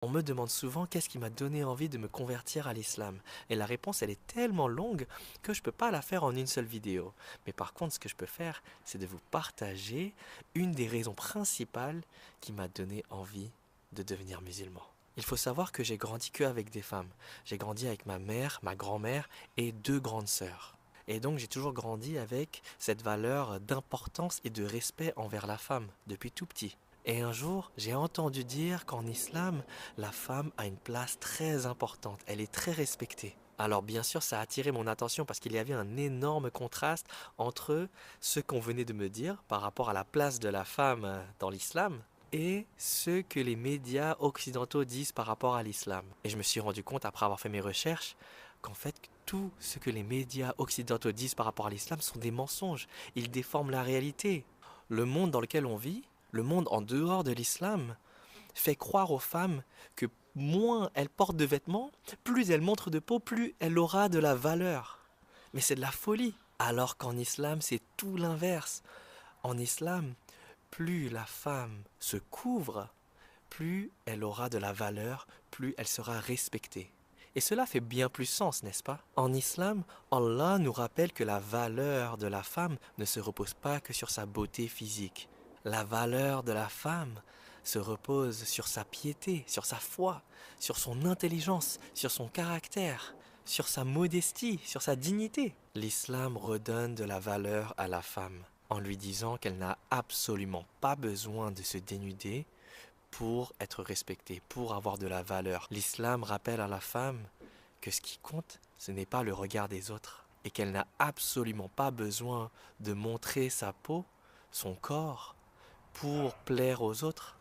On me demande souvent qu'est-ce qui m'a donné envie de me convertir à l'islam. Et la réponse, elle est tellement longue que je ne peux pas la faire en une seule vidéo. Mais par contre, ce que je peux faire, c'est de vous partager une des raisons principales qui m'a donné envie de devenir musulman. Il faut savoir que j'ai grandi que avec des femmes. J'ai grandi avec ma mère, ma grand-mère et deux grandes sœurs. Et donc j'ai toujours grandi avec cette valeur d'importance et de respect envers la femme depuis tout petit. Et un jour, j'ai entendu dire qu'en islam, la femme a une place très importante, elle est très respectée. Alors bien sûr, ça a attiré mon attention parce qu'il y avait un énorme contraste entre ce qu'on venait de me dire par rapport à la place de la femme dans l'islam et ce que les médias occidentaux disent par rapport à l'islam. Et je me suis rendu compte, après avoir fait mes recherches, qu'en fait, tout ce que les médias occidentaux disent par rapport à l'islam sont des mensonges. Ils déforment la réalité. Le monde dans lequel on vit, le monde en dehors de l'islam, fait croire aux femmes que moins elles portent de vêtements, plus elles montrent de peau, plus elle aura de la valeur. Mais c'est de la folie. Alors qu'en islam, c'est tout l'inverse. En islam, plus la femme se couvre, plus elle aura de la valeur, plus elle sera respectée. Et cela fait bien plus sens, n'est-ce pas? En islam, Allah nous rappelle que la valeur de la femme ne se repose pas que sur sa beauté physique. La valeur de la femme se repose sur sa piété, sur sa foi, sur son intelligence, sur son caractère, sur sa modestie, sur sa dignité. L'islam redonne de la valeur à la femme en lui disant qu'elle n'a absolument pas besoin de se dénuder pour être respectée, pour avoir de la valeur. L'islam rappelle à la femme que ce qui compte, ce n'est pas le regard des autres et qu'elle n'a absolument pas besoin de montrer sa peau, son corps, pour plaire aux autres.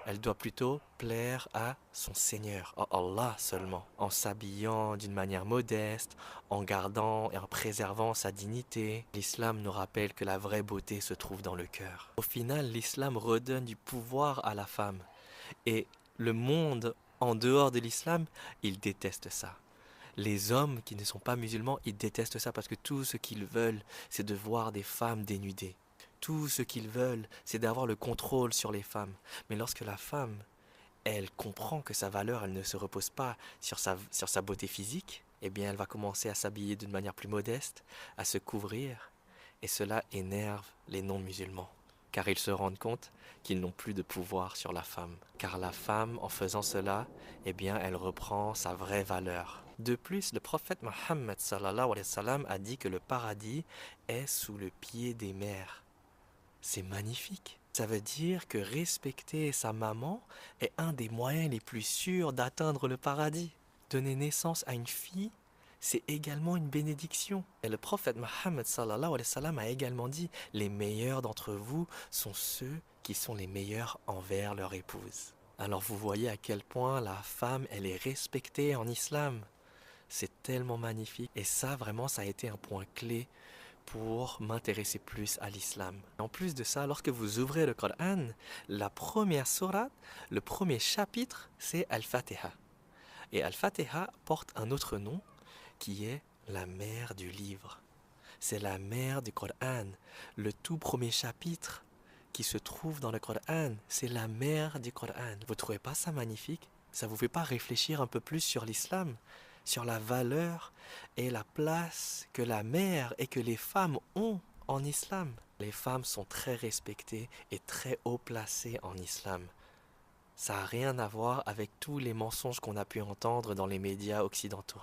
Elle doit plutôt plaire à son Seigneur, à Allah seulement, en s'habillant d'une manière modeste, en gardant et en préservant sa dignité. L'islam nous rappelle que la vraie beauté se trouve dans le cœur. Au final, l'islam redonne du pouvoir à la femme. Et le monde en dehors de l'islam, il déteste ça. Les hommes qui ne sont pas musulmans, ils détestent ça parce que tout ce qu'ils veulent, c'est de voir des femmes dénudées. Tout ce qu'ils veulent, c'est d'avoir le contrôle sur les femmes. Mais lorsque la femme, elle comprend que sa valeur, elle ne se repose pas sur sa beauté physique, eh bien, elle va commencer à s'habiller d'une manière plus modeste, à se couvrir, et cela énerve les non-musulmans, car ils se rendent compte qu'ils n'ont plus de pouvoir sur la femme. Car la femme, en faisant cela, eh bien, elle reprend sa vraie valeur. De plus, le prophète Mohammed sallallahu alayhi wa sallam a dit que le paradis est sous le pied des mères. C'est magnifique. Ça veut dire que respecter sa maman est un des moyens les plus sûrs d'atteindre le paradis. Donner naissance à une fille, c'est également une bénédiction. Et le prophète Mohammed sallallahu alayhi wa sallam a également dit: les meilleurs d'entre vous sont ceux qui sont les meilleurs envers leur épouse. Alors vous voyez à quel point la femme, elle est respectée en islam. C'est tellement magnifique. Et ça, vraiment, ça a été un point clé pour m'intéresser plus à l'islam. En plus de ça, lorsque vous ouvrez le Coran, la première sourate, le premier chapitre, c'est Al-Fatiha. Et Al-Fatiha porte un autre nom qui est la mère du livre. C'est la mère du Coran. Le tout premier chapitre qui se trouve dans le Coran, c'est la mère du Coran. Vous trouvez pas ça magnifique? Ça vous fait pas réfléchir un peu plus sur l'islam, sur la valeur et la place que la mère et que les femmes ont en islam? Les femmes sont très respectées et très haut placées en islam. Ça n'a rien à voir avec tous les mensonges qu'on a pu entendre dans les médias occidentaux.